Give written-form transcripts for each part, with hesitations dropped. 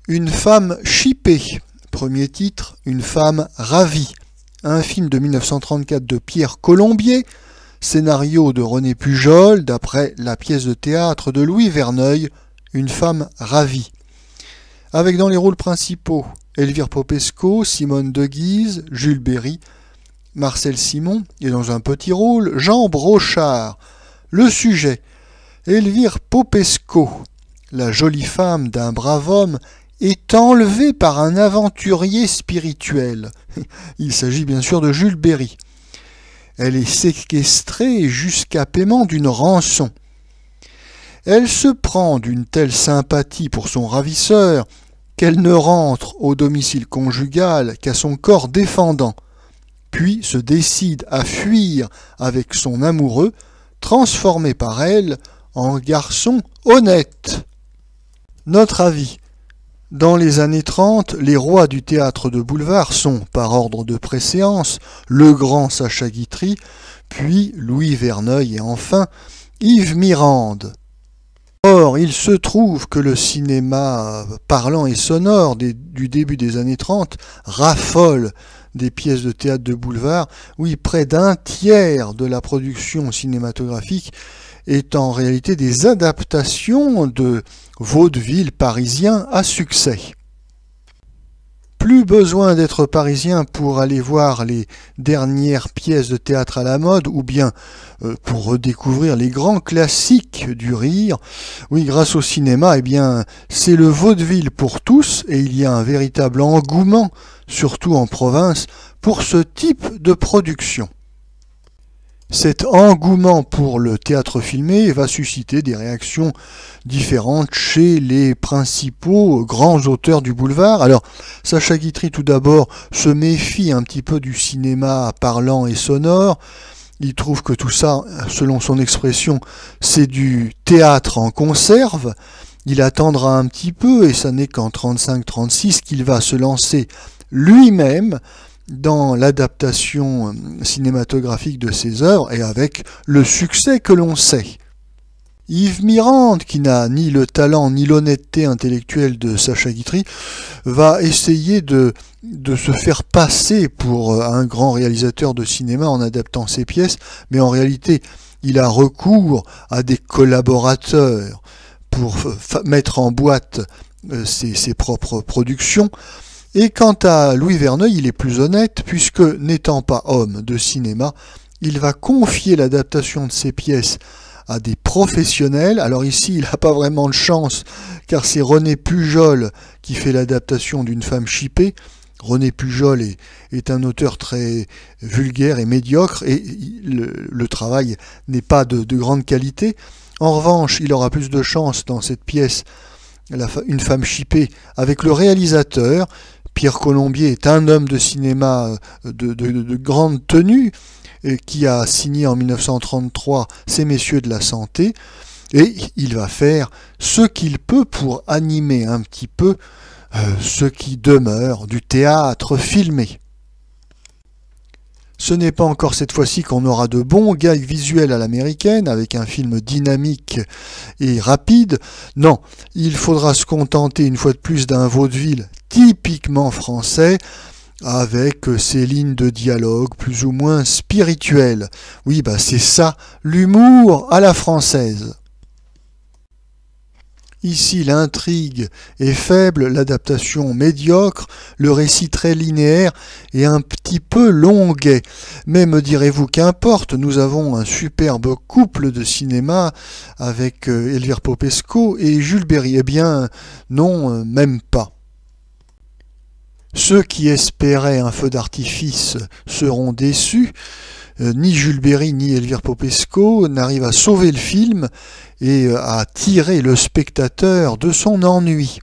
Une femme chippée. Premier titre, Une femme ravie. Un film de 1934 de Pierre Colombier, scénario de René Pujol, d'après la pièce de théâtre de Louis Verneuil, Une femme ravie. Avec dans les rôles principaux Elvire Popesco, Simone de Guise, Jules Berry, Marcel Simon, et dans un petit rôle, Jean Brochard. Le sujet, Elvire Popesco, la jolie femme d'un brave homme, est enlevée par un aventurier spirituel. Il s'agit bien sûr de Jules Berry. Elle est séquestrée jusqu'à paiement d'une rançon. Elle se prend d'une telle sympathie pour son ravisseur qu'elle ne rentre au domicile conjugal qu'à son corps défendant, puis se décide à fuir avec son amoureux, transformé par elle en garçon honnête. Notre avis. Dans les années 30, les rois du théâtre de boulevard sont, par ordre de préséance, le grand Sacha Guitry, puis Louis Verneuil et enfin Yves Mirande. Or, il se trouve que le cinéma parlant et sonore du début des années 30 raffole des pièces de théâtre de boulevard. Oui, près d'un tiers de la production cinématographique est en réalité des adaptations de vaudevilles parisiens à succès. Plus besoin d'être parisien pour aller voir les dernières pièces de théâtre à la mode ou bien pour redécouvrir les grands classiques du rire. Oui, grâce au cinéma, eh bien, c'est le vaudeville pour tous et il y a un véritable engouement, surtout en province, pour ce type de production. Cet engouement pour le théâtre filmé va susciter des réactions différentes chez les principaux grands auteurs du boulevard. Alors, Sacha Guitry, tout d'abord, se méfie un petit peu du cinéma parlant et sonore. Il trouve que tout ça, selon son expression, c'est du théâtre en conserve. Il attendra un petit peu, et ça n'est qu'en 35-36 qu'il va se lancer lui-même dans l'adaptation cinématographique de ses œuvres et avec le succès que l'on sait. Yves Mirande, qui n'a ni le talent ni l'honnêteté intellectuelle de Sacha Guitry, va essayer de se faire passer pour un grand réalisateur de cinéma en adaptant ses pièces, mais en réalité, il a recours à des collaborateurs pour mettre en boîte ses propres productions. Et quant à Louis Verneuil, il est plus honnête, puisque n'étant pas homme de cinéma, il va confier l'adaptation de ses pièces à des professionnels. Alors ici, il n'a pas vraiment de chance, car c'est René Pujol qui fait l'adaptation d'Une femme chippée. René Pujol est un auteur très vulgaire et médiocre, et le travail n'est pas de grande qualité. En revanche, il aura plus de chance dans cette pièce, Une femme chippée, avec le réalisateur. Pierre Colombier est un homme de cinéma de grande tenue qui a signé en 1933 Ces messieurs de la santé, et il va faire ce qu'il peut pour animer un petit peu ce qui demeure du théâtre filmé. Ce n'est pas encore cette fois-ci qu'on aura de bons gags visuels à l'américaine, avec un film dynamique et rapide. Non, il faudra se contenter une fois de plus d'un vaudeville typiquement français, avec ces lignes de dialogue plus ou moins spirituelles. Oui, c'est ça, l'humour à la française. Ici, l'intrigue est faible, l'adaptation médiocre, le récit très linéaire et un petit peu longuet. Mais me direz-vous qu'importe, nous avons un superbe couple de cinéma avec Elvire Popesco et Jules Berry. Eh bien, non, même pas. Ceux qui espéraient un feu d'artifice seront déçus. Ni Jules Berry ni Elvire Popesco n'arrivent à sauver le film et à tirer le spectateur de son ennui.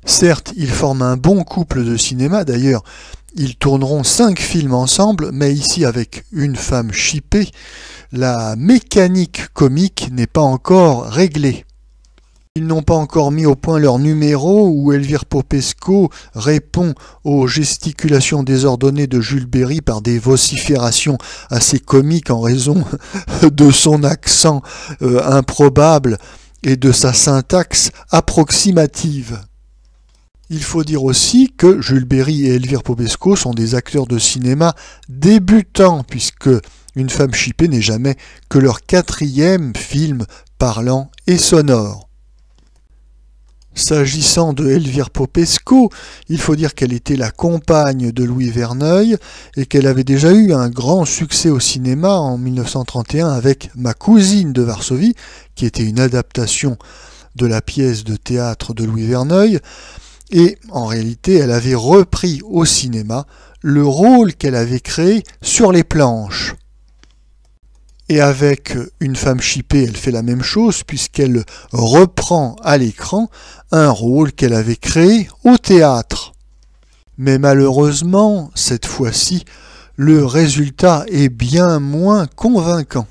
Certes, ils forment un bon couple de cinéma, d'ailleurs, ils tourneront 5 films ensemble, mais ici avec Une femme chippée, la mécanique comique n'est pas encore réglée. Ils n'ont pas encore mis au point leur numéro où Elvire Popesco répond aux gesticulations désordonnées de Jules Berry par des vociférations assez comiques en raison de son accent improbable et de sa syntaxe approximative. Il faut dire aussi que Jules Berry et Elvire Popesco sont des acteurs de cinéma débutants, puisque Une femme chippée n'est jamais que leur 4e film parlant et sonore. S'agissant de Elvire Popesco, il faut dire qu'elle était la compagne de Louis Verneuil et qu'elle avait déjà eu un grand succès au cinéma en 1931 avec Ma cousine de Varsovie, qui était une adaptation de la pièce de théâtre de Louis Verneuil. Et en réalité, elle avait repris au cinéma le rôle qu'elle avait créé sur les planches. Et avec Une femme chippée, elle fait la même chose puisqu'elle reprend à l'écran un rôle qu'elle avait créé au théâtre. Mais malheureusement, cette fois-ci, le résultat est bien moins convaincant.